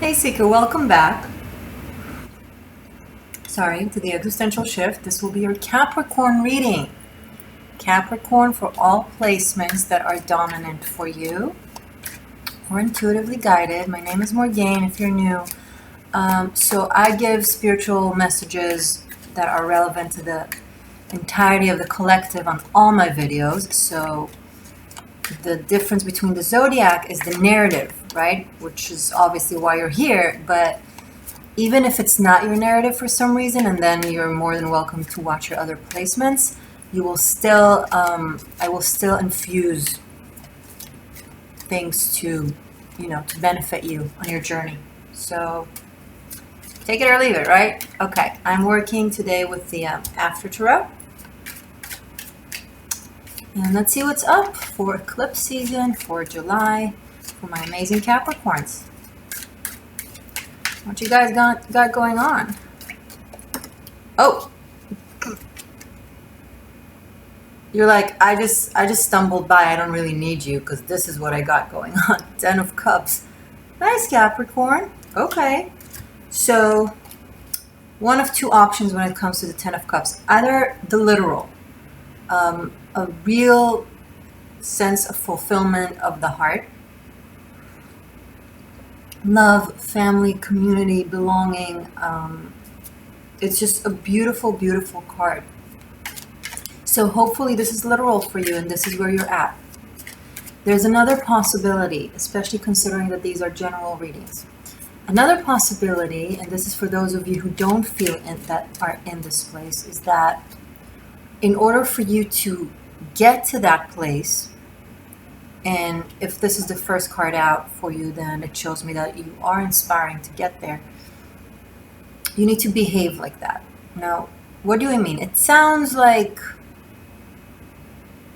Hey Seeker, welcome back. Sorry, to the Existential Shift. This will be your Capricorn reading. Capricorn for all placements that are dominant for you or intuitively guided. My name is Morgane if you're new. So I give spiritual messages that are relevant to the entirety of the collective on all my videos. So the difference between the zodiac is the narrative, right? Which is obviously why you're here. But even if it's not your narrative for some reason, and then you're more than welcome to watch your other placements, you will still, I will still infuse things to benefit you on your journey. So take it or leave it, right? Okay, I'm working today with the After Tarot. And let's see what's up for eclipse season for July for my amazing Capricorns. What you guys got going on? Oh, you're like, I just stumbled by. I don't really need you because this is what I got going on. 10 of Cups. Nice, Capricorn. Okay. So one of two options when it comes to the 10 of Cups. Either the literal, a real sense of fulfillment of the heart, love, family, community, belonging. It's just a beautiful, beautiful card. So hopefully this is literal for you and this is where you're at. There's another possibility, especially considering that these are general readings. Another possibility, and this is for those of you who don't feel that are in this place, is that in order for you to get to that place, and if this is the first card out for you, then it shows me that you are inspiring to get there. You need to behave like that. Now, what do I mean? It sounds like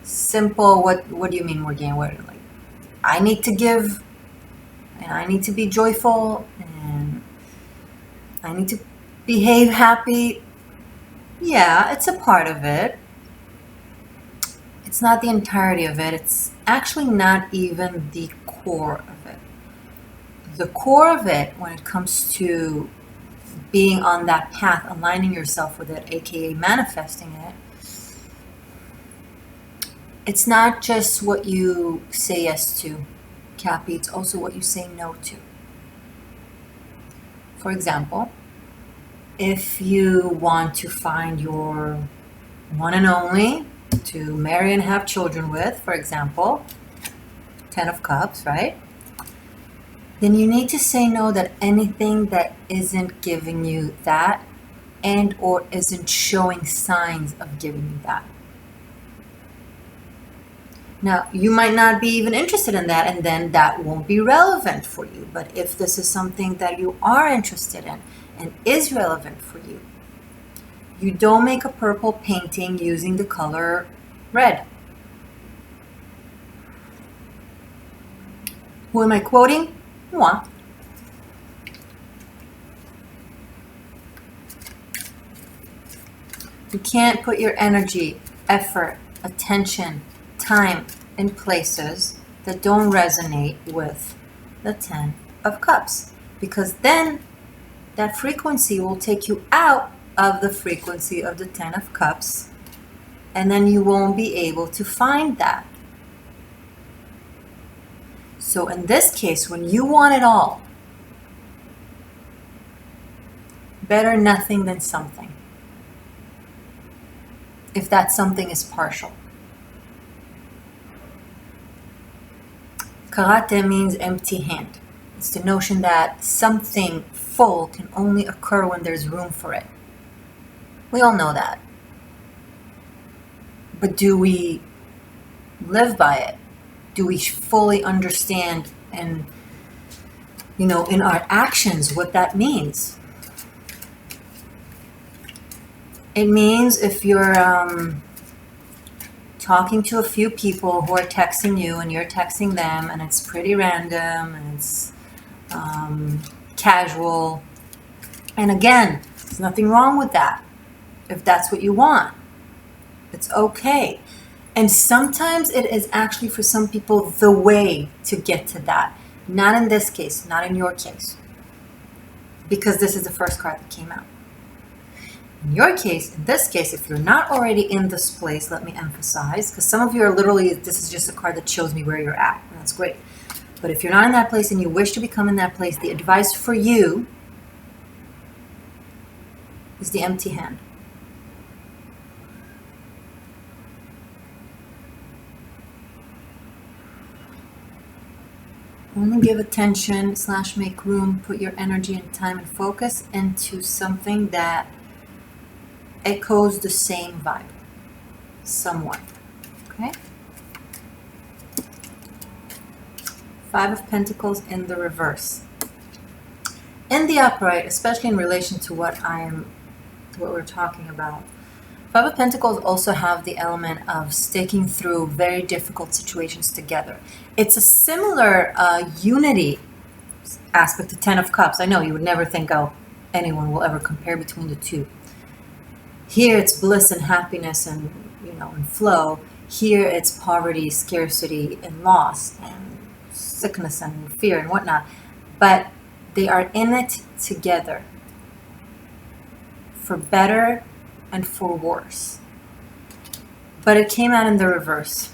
simple. What do you mean, Morgane? What, like, I need to give, and I need to be joyful, and I need to behave happy. Yeah, it's a part of it. It's not the entirety of it. It's actually not even the core of it. The core of it, when it comes to being on that path, aligning yourself with it, aka manifesting it, it's not just what you say yes to, Capi, it's also what you say no to. For example, if you want to find your one and only to marry and have children with, for example, 10 of Cups, right? Then you need to say no that anything that isn't giving you that and or isn't showing signs of giving you that. Now, you might not be even interested in that, and then that won't be relevant for you. But if this is something that you are interested in and is relevant for you, you don't make a purple painting using the color red. Who am I quoting? Moi. You can't put your energy, effort, attention, time in places that don't resonate with the 10 of Cups, because then that frequency will take you out of the frequency of the 10 of Cups, and then you won't be able to find that. So in this case, when you want it all, better nothing than something, if that something is partial. Karate means empty hand. It's the notion that something full can only occur when there's room for it. We all know that. But do we live by it? Do we fully understand and, in our actions what that means? It means if you're talking to a few people who are texting you and you're texting them and it's pretty random and it's casual, and again, there's nothing wrong with that. If that's what you want, it's okay. And sometimes it is actually for some people the way to get to that. Not in this case, not in your case. because this is the first card that came out. In your case, in this case, if you're not already in this place, let me emphasize, because some of you are literally, this is just a card that shows me where you're at, and that's great. But if you're not in that place and you wish to become in that place, the advice for you is the empty hand. Only give attention / make room, put your energy and time and focus into something that echoes the same vibe, somewhat, okay? 5 of Pentacles in the reverse. In the upright, especially in relation to what we're talking about, 5 of Pentacles also have the element of sticking through very difficult situations together. It's a similar unity aspect to 10 of Cups. I know you would never think, oh, anyone will ever compare between the two. Here it's bliss and happiness and, and flow. Here it's poverty, scarcity, and loss, and sickness and fear and whatnot. But they are in it together, for better and for worse. But it came out in the reverse.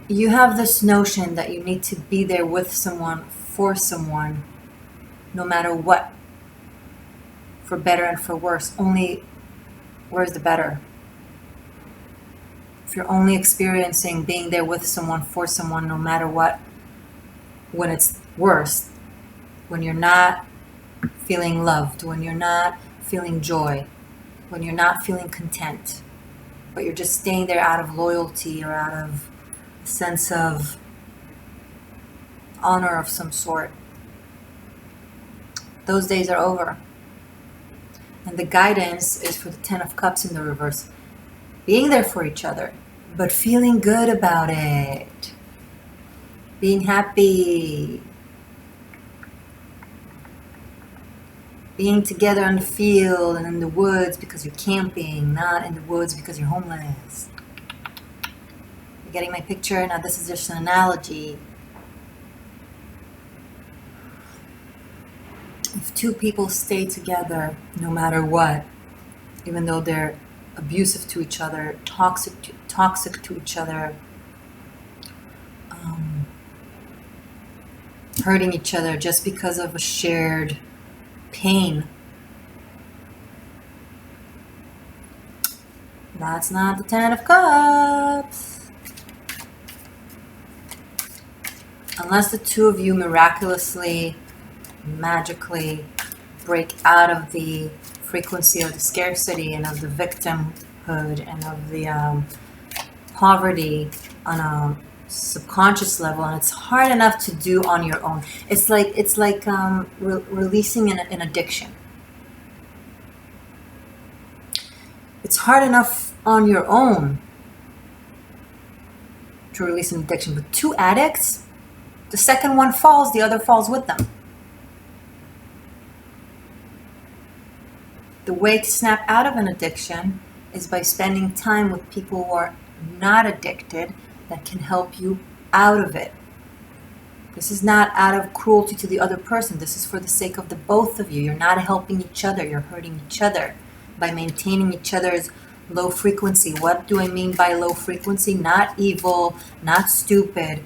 You have this notion that you need to be there with someone, for someone, no matter what, for better and for worse. Only, where's the better? If you're only experiencing being there with someone, for someone, no matter what, when it's worst, when you're not feeling loved, when you're not feeling joy, when you're not feeling content, but you're just staying there out of loyalty or out of a sense of honor of some sort, those days are over. And the guidance is for the 10 of Cups in the reverse. Being there for each other, but feeling good about it. Being happy. Being together on the field and in the woods because you're camping, not in the woods because you're homeless. You're getting my picture? Now this is just an analogy. If 2 people stay together, no matter what, even though they're abusive to each other, toxic to each other, hurting each other just because of a shared pain, that's not the 10 of Cups. Unless the 2 of you miraculously, magically break out of the frequency of the scarcity and of the victimhood and of the poverty on a subconscious level, and it's hard enough to do on your own. It's like releasing an addiction. It's hard enough on your own to release an addiction, but 2 addicts, the second one falls, the other falls with them. The way to snap out of an addiction is by spending time with people who are not addicted, that can help you out of it. This is not out of cruelty to the other person. This is for the sake of the both of you. You're not helping each other. You're hurting each other by maintaining each other's low frequency. What do I mean by low frequency? Not evil, not stupid.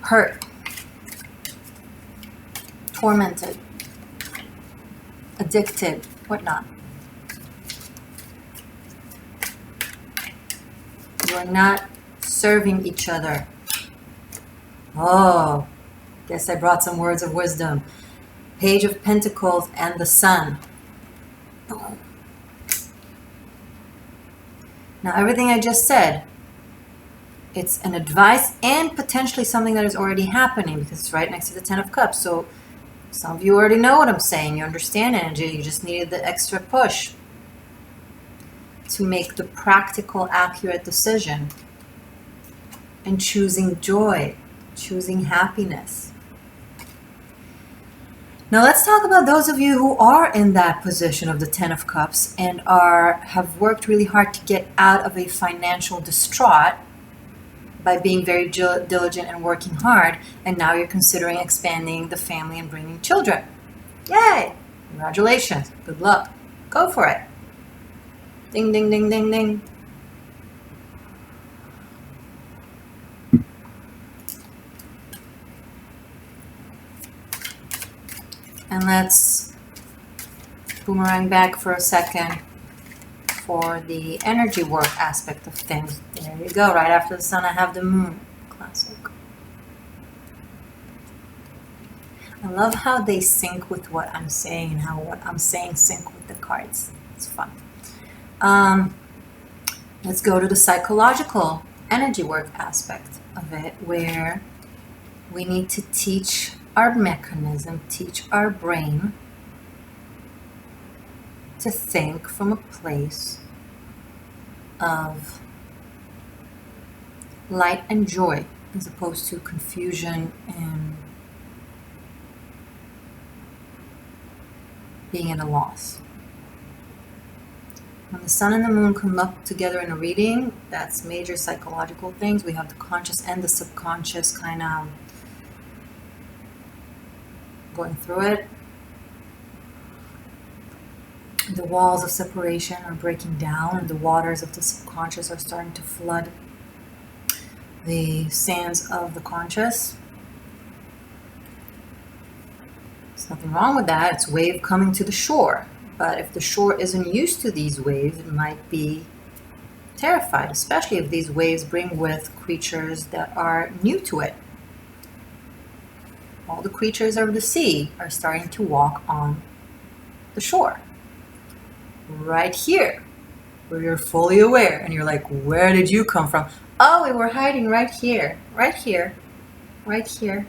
Hurt. Tormented. Addicted. Whatnot. You're not serving each other. Oh, guess I brought some words of wisdom. Page of Pentacles and the Sun. Boom. Now, everything I just said, it's an advice and potentially something that is already happening because it's right next to the 10 of Cups. So some of you already know what I'm saying. You understand energy. You just needed the extra push to make the practical, accurate decision and choosing joy, choosing happiness. Now let's talk about those of you who are in that position of the 10 of Cups and have worked really hard to get out of a financial distraught by being very diligent and working hard, and now you're considering expanding the family and bringing children. Yay! Congratulations. Good luck. Go for it. Ding, ding, ding, ding, ding. And let's boomerang back for a second for the energy work aspect of things. There you go. Right after the sun, I have the moon. Classic. I love how they sync with what I'm saying and how what I'm saying sync with the cards. It's fun. Let's go to the psychological energy work aspect of it, where we need to teach our mechanism, teach our brain to think from a place of light and joy, as opposed to confusion and being at a loss. When the sun and the moon come up together in a reading, that's major psychological things. We have the conscious and the subconscious kind of going through it. The walls of separation are breaking down, and the waters of the subconscious are starting to flood the sands of the conscious. There's nothing wrong with that. It's wave coming to the shore. But if the shore isn't used to these waves, it might be terrified, especially if these waves bring with creatures that are new to it. All the creatures of the sea are starting to walk on the shore. Right here, where you're fully aware, and you're like, where did you come from? Oh, we were hiding right here, right here, right here.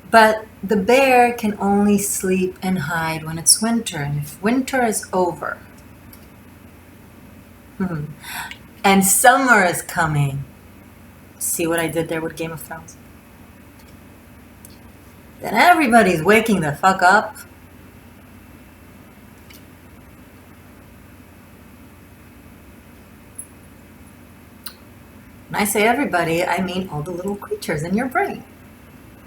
But the bear can only sleep and hide when it's winter. And if winter is over, and summer is coming, see what I did there with Game of Thrones? Then everybody's waking the fuck up. When I say everybody, I mean all the little creatures in your brain.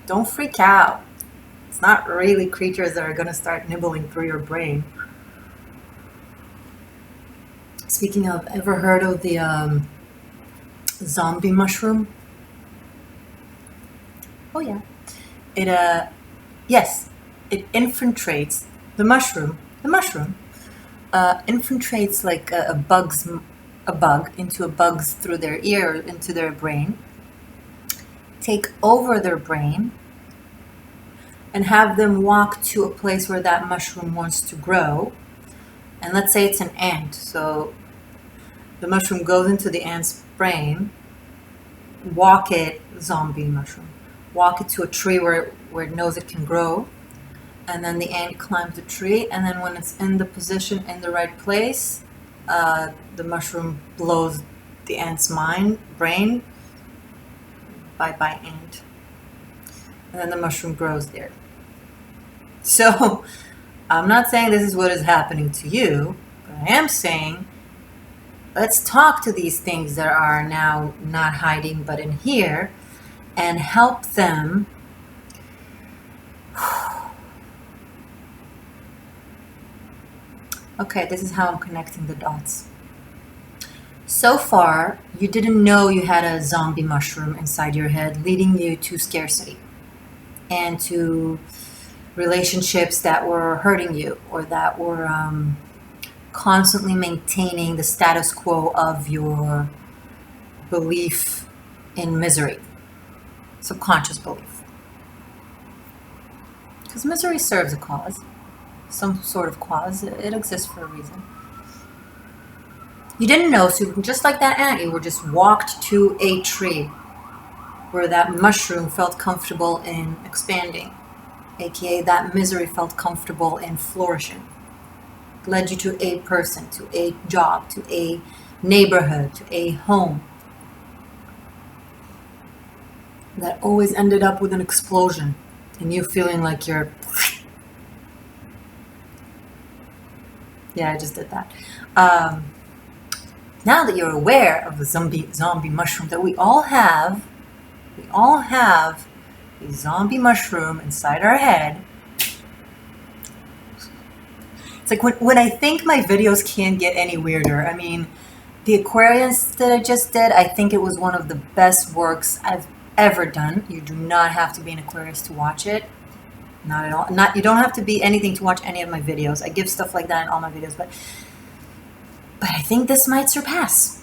Don't freak out. It's not really creatures that are going to start nibbling through your brain. Speaking of, ever heard of the zombie mushroom? Oh yeah. Yes, it infiltrates the mushroom. The mushroom infiltrates like a bug into a bug's through their ear into their brain. Take over their brain and have them walk to a place where that mushroom wants to grow. And let's say it's an ant. So the mushroom goes into the ant's brain, walk it, zombie mushroom, walk it to a tree where it knows it can grow. And then the ant climbs the tree. And then when it's in the position, in the right place, the mushroom blows the ant's brain. Bye-bye ant. And then the mushroom grows there. So I'm not saying this is what is happening to you, but I am saying let's talk to these things that are now not hiding but in here and help them okay, this is how I'm connecting the dots. So far, you didn't know you had a zombie mushroom inside your head, leading you to scarcity and to relationships that were hurting you, or that were constantly maintaining the status quo of your belief in misery, subconscious belief. Because misery serves a cause, some sort of cause. It exists for a reason. You didn't know, so just like that ant, you were just walked to a tree where that mushroom felt comfortable in expanding, aka that misery felt comfortable in flourishing. It led you to a person, to a job, to a neighborhood, to a home. that always ended up with an explosion and you feeling like you're... Yeah, I just did that. Now that you're aware of the zombie mushroom that we all have a zombie mushroom inside our head. It's like when I think my videos can't get any weirder. I mean, the Aquarius that I just did, I think it was one of the best works I've ever done. You do not have to be an Aquarius to watch it. Not at all. You don't have to be anything to watch any of my videos. I give stuff like that in all my videos, but I think this might surpass.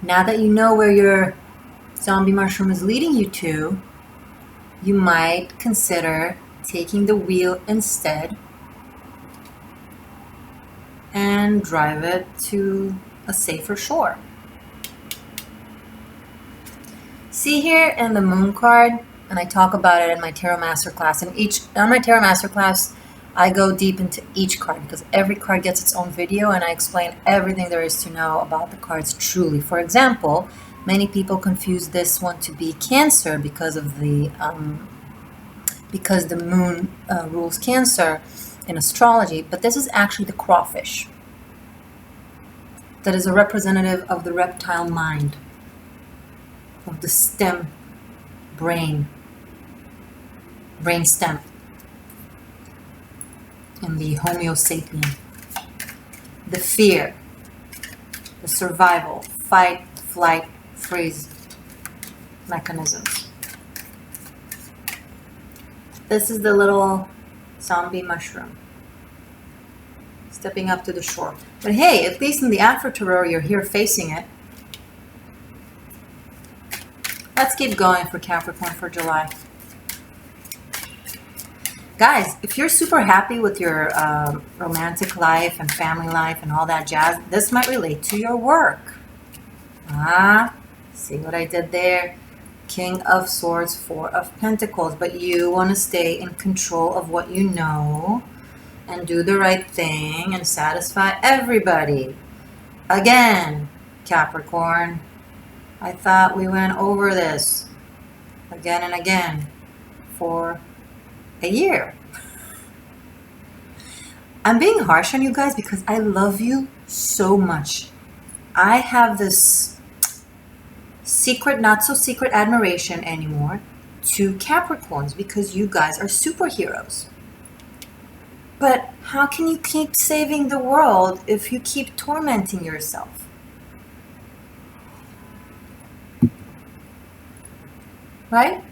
Now that you know where your zombie mushroom is leading you to, you might consider taking the wheel instead and drive it to a safer shore. See here in the moon card, and I talk about it in my Tarot Masterclass. On my Tarot Masterclass, I go deep into each card because every card gets its own video, and I explain everything there is to know about the cards truly. For example, many people confuse this one to be Cancer because of the moon rules Cancer in astrology, but this is actually the crawfish that is a representative of the reptile mind, of the stem brain stem, and the Homo sapien, the fear, the survival, fight, flight, freeze mechanisms. This is the little zombie mushroom stepping up to the shore. But hey, at least in the Afro Tarot, you're here facing it. Let's keep going for Capricorn for July. Guys, if you're super happy with your romantic life and family life and all that jazz, this might relate to your work. See what I did there? King of Swords, Four of Pentacles. But you want to stay in control of what you know and do the right thing and satisfy everybody. Again, Capricorn, I thought we went over this again and again for a year. I'm being harsh on you guys because I love you so much. I have this secret, not so secret admiration anymore to Capricorns because you guys are superheroes. But how can you keep saving the world if you keep tormenting yourself? Right?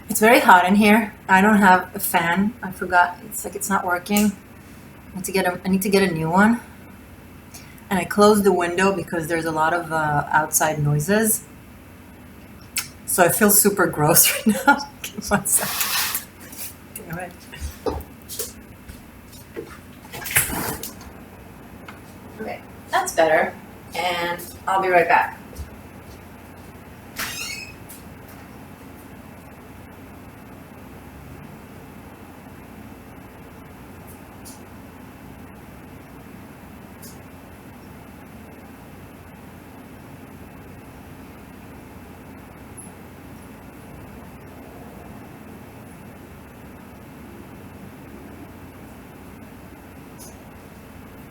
It's very hot in here. I don't have a fan. I forgot. It's like it's not working. I need to get a new one. And I closed the window because there's a lot of outside noises. So I feel super gross right now. Give me 1 second. Damn it. Okay, that's better. And I'll be right back.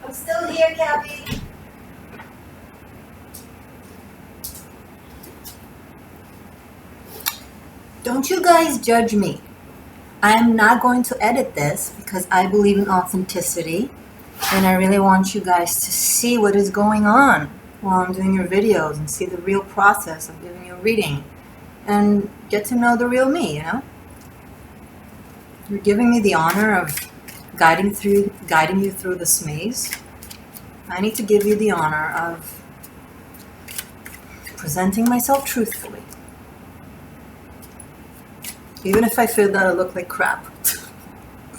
I'm still here, Cappy. Don't you guys judge me. I am not going to edit this because I believe in authenticity and I really want you guys to see what is going on while I'm doing your videos and see the real process of giving you a reading and get to know the real me, you know? You're giving me the honor of guiding you through this maze. I need to give you the honor of presenting myself truthfully. Even if I feel that I look like crap.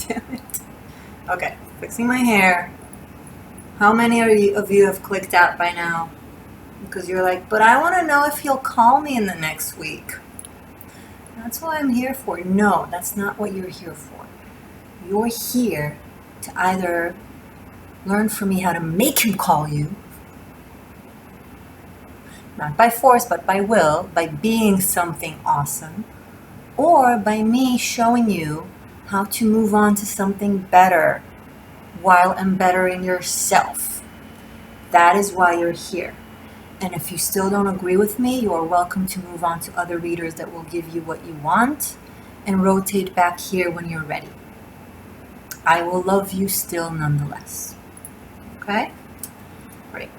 Damn it. Okay, fixing my hair. How many of you have clicked out by now? Because you're like, but I want to know if he'll call me in the next week. That's what I'm here for. No, that's not what you're here for. You're here to either Learn from me how to make him call you. Not by force, but by will, by being something awesome. Or by me showing you how to move on to something better while embettering yourself. That is why you're here. And if you still don't agree with me, you are welcome to move on to other readers that will give you what you want and rotate back here when you're ready. I will love you still nonetheless. Okay? Great.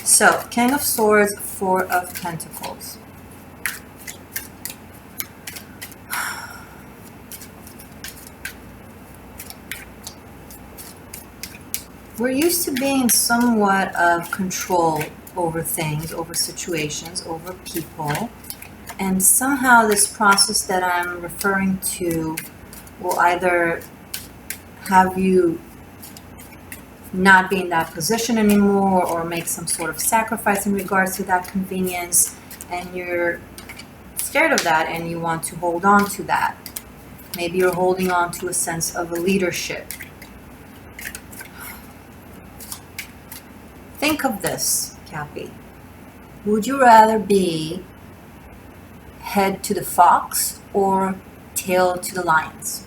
So, King of Swords, Four of Pentacles. We're used to being somewhat of control over things, over situations, over people. And somehow this process that I'm referring to will either have you not be in that position anymore or make some sort of sacrifice in regards to that convenience. And you're scared of that and you want to hold on to that. Maybe you're holding on to a sense of a leadership. Think of this, Cappy. Would you rather be head to the fox or tail to the lions?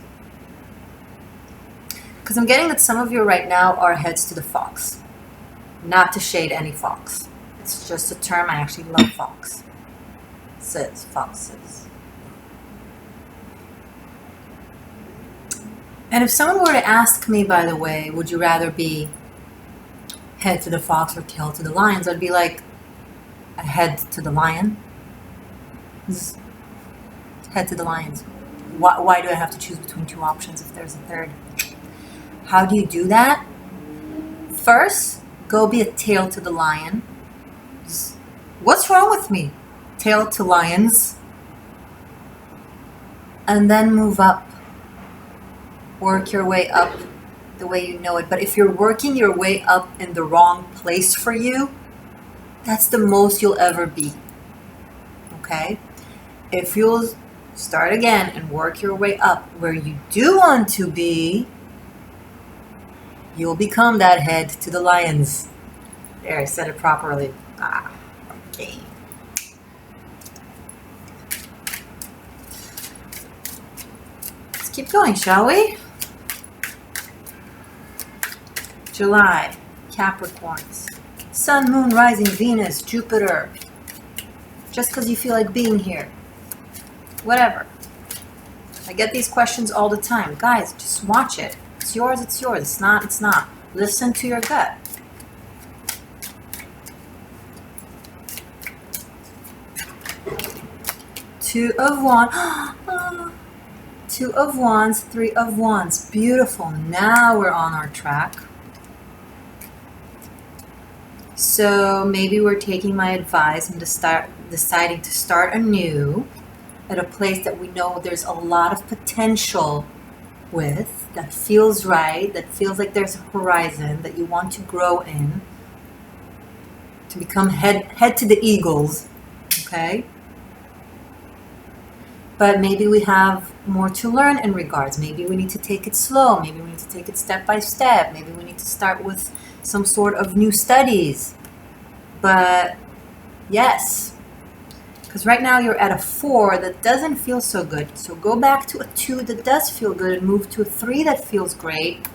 Because I'm getting that some of you right now are heads to the fox. Not to shade any fox. It's just a term. I actually love fox. Foxes. And if someone were to ask me, by the way, would you rather be head to the fox or tail to the lions, I'd be like, a head to the lion. Head to the lions. Why do I have to choose between two options if there's a third? How do you do that? First, go be a tail to the lion. What's wrong with me? Tail to lions. And then move up. Work your way up the way you know it. But if you're working your way up in the wrong place for you, that's the most you'll ever be. Okay? If you'll start again and work your way up where you do want to be, you'll become that head to the lions. There, I said it properly. Okay. Let's keep going, shall we? July, Capricorns. Sun, Moon, Rising, Venus, Jupiter. Just because you feel like being here. Whatever. I get these questions all the time. Guys, just watch it. It's yours, it's yours. It's not, it's not. Listen to your gut. Two of Wands. Two of Wands, Three of Wands. Beautiful. Now we're on our track. So maybe we're taking my advice and deciding to start anew at a place that we know there's a lot of potential with, that feels right, that feels like there's a horizon that you want to grow in, to become head to the eagles, okay? But maybe we have more to learn in regards. Maybe we need to take it slow. Maybe we need to take it step by step. Maybe we need to start with some sort of new studies. But yes, because right now you're at a 4 that doesn't feel so good. So go back to a 2 that does feel good and move to a 3 that feels great.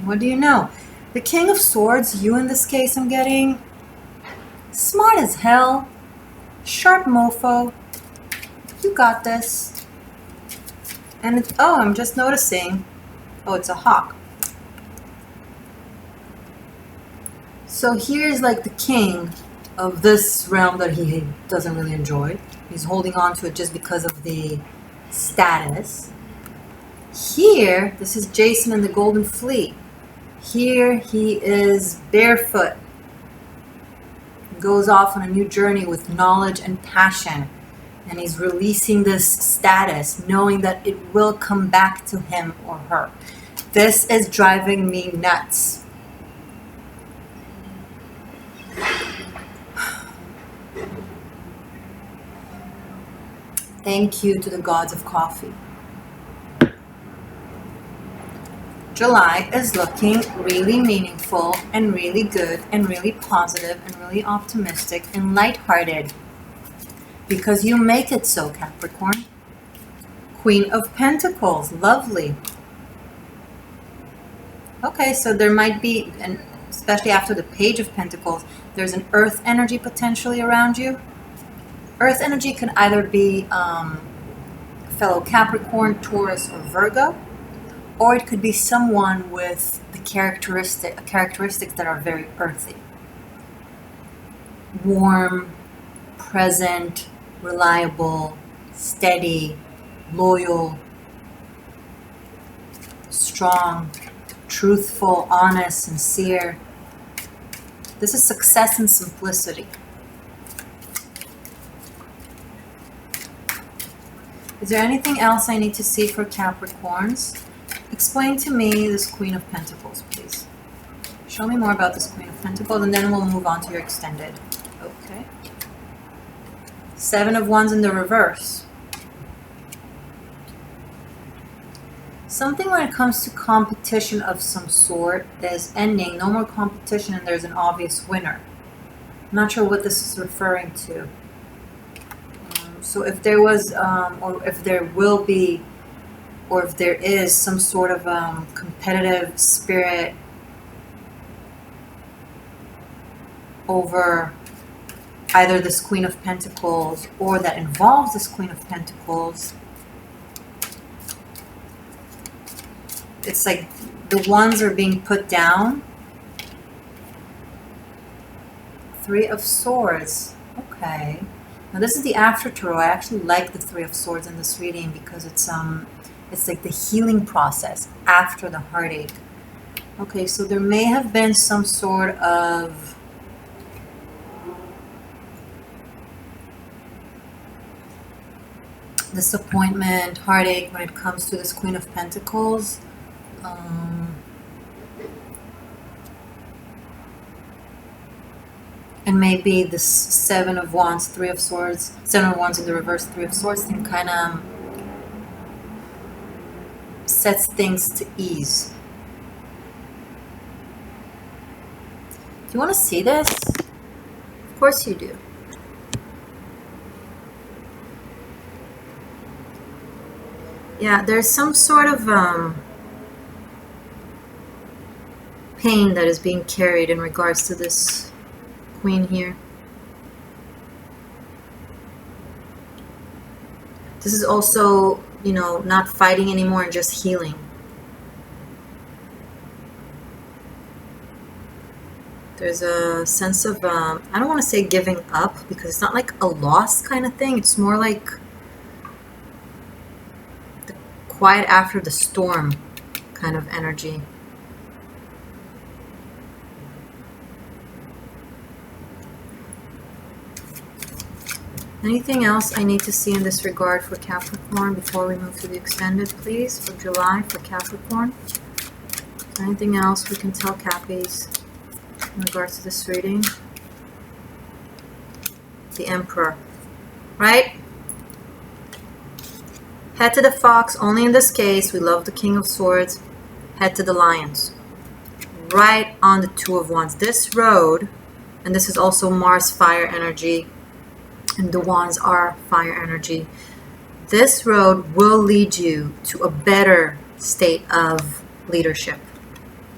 What do you know? The King of Swords, you in this case I'm getting, smart as hell, sharp mofo, you got this. And it's, oh, I'm just noticing, oh, it's a hawk. So here's like the king of this realm that he doesn't really enjoy. He's holding on to it just because of the status. Here, this is Jason and the Golden Fleet. Here he is barefoot. He goes off on a new journey with knowledge and passion. And he's releasing this status, knowing that it will come back to him or her. This is driving me nuts. Thank you to the gods of coffee. July is looking really meaningful and really good and really positive and really optimistic and lighthearted. Because you make it so, Capricorn. Queen of Pentacles, lovely. Okay, so there might be, and especially after the Page of Pentacles, there's an earth energy potentially around you. Earth energy can either be fellow Capricorn, Taurus, or Virgo, or it could be someone with the characteristics that are very earthy. Warm, present, reliable, steady, loyal, strong, truthful, honest, sincere. This is success and simplicity. Is there anything else I need to see for Capricorns? Explain to me this Queen of Pentacles, please. Show me more about this Queen of Pentacles, and then we'll move on to your extended. Okay. Seven of Wands in the reverse. Something when it comes to competition of some sort is ending. No more competition, and there's an obvious winner. I'm not sure what this is referring to. So if there was, or if there will be, or if there is some sort of competitive spirit over either this Queen of Pentacles or that involves this Queen of Pentacles, it's like the ones are being put down. Three of Swords. Okay. Now this is the after tarot. I actually like the Three of Swords in this reading because it's like the healing process after the heartache. Okay, so there may have been some sort of disappointment, heartache when it comes to this Queen of Pentacles. And maybe this Seven of Wands, Three of Swords, Seven of Wands in the reverse, Three of Swords thing kind of sets things to ease. Do you want to see this? Of course you do. Yeah, there's some sort of pain that is being carried in regards to this Queen here. This is also, you know, not fighting anymore and just healing. There's a sense of, I don't want to say giving up, because it's not like a loss kind of thing. It's more like the quiet after the storm kind of energy. Anything else I need to see in this regard for Capricorn before we move to the extended, please, for July for Capricorn? Anything else we can tell Cappies in regards to this reading? The Emperor, right? Head to the Fox, only in this case. We love the King of Swords. Head to the Lions. Right on the Two of Wands. This road, and this is also Mars fire energy, and the Wands are fire energy. This road will lead you to a better state of leadership.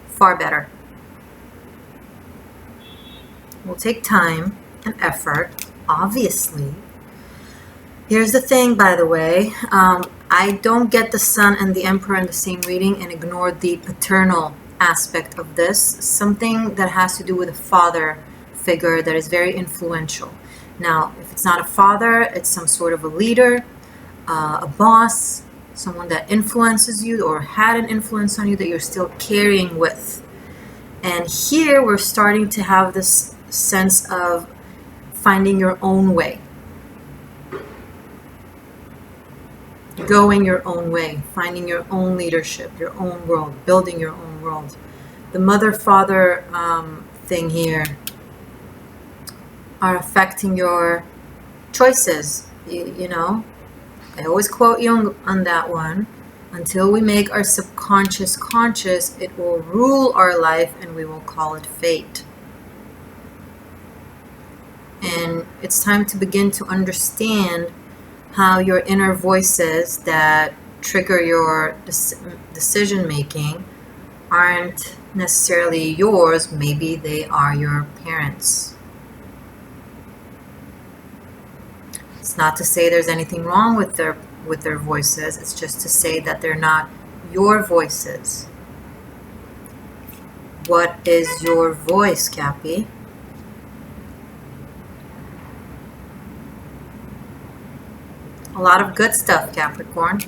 Far better. It will take time and effort, obviously. Here's the thing, by the way. I don't get the Sun and the Emperor in the same reading and ignore the paternal aspect of this. Something that has to do with a father figure that is very influential. Now, if it's not a father, it's some sort of a leader, a boss, someone that influences you or had an influence on you that you're still carrying with. And here we're starting to have this sense of finding your own way. Going your own way, finding your own leadership, your own world, building your own world. The mother-father thing here are affecting your choices. You know, I always quote Jung on that one. Until we make our subconscious conscious, it will rule our life and we will call it fate. And it's time to begin to understand how your inner voices that trigger your decision making aren't necessarily yours. Maybe they are your parents. It's not to say there's anything wrong with their voices. It's just to say that they're not your voices. What is your voice, Cappy? A lot of good stuff, Capricorn.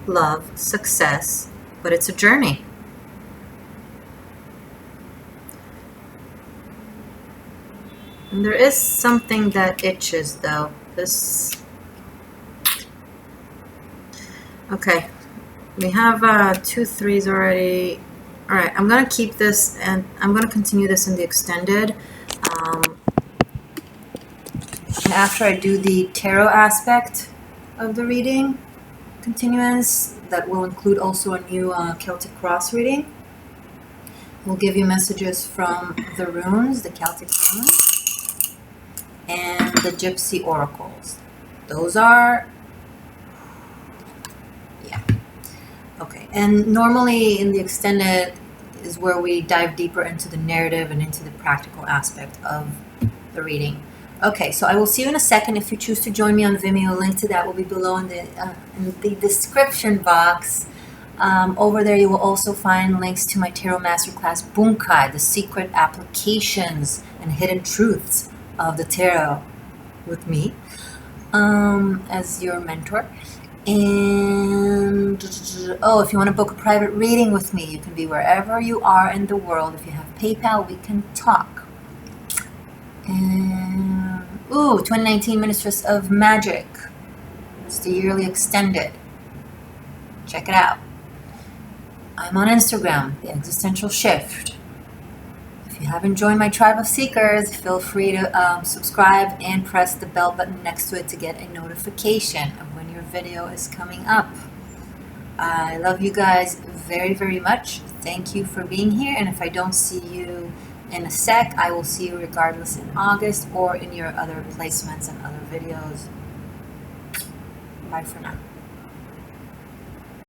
Love, success, but it's a journey. And there is something that itches, though. Okay, we have 2 3s already. All right, I'm gonna keep this, and I'm gonna continue this in the extended. And after I do the tarot aspect of the reading, continuance, that will include also a new Celtic cross reading. We'll give you messages from the runes, the Celtic runes, and the Gypsy oracles. Those are, yeah, okay. And normally in the extended is where we dive deeper into the narrative and into the practical aspect of the reading. Okay, so I will see you in a second. If you choose to join me on Vimeo, a link to that will be below in the description box. Over there, you will also find links to my Tarot Masterclass Bunkai, the secret applications and hidden truths of the Tarot with me as your mentor. And, oh, if you want to book a private reading with me, you can be wherever you are in the world. If you have PayPal, we can talk. And, ooh, 2019 Mistress of Magic. It's the yearly extended. Check it out. I'm on Instagram, The Existential Shift. If you haven't joined my tribe of seekers, feel free to subscribe and press the bell button next to it to get a notification of when your video is coming up. I love you guys very, very much. Thank you for being here. And if I don't see you in a sec, I will see you regardless in August or in your other placements and other videos. Bye for now.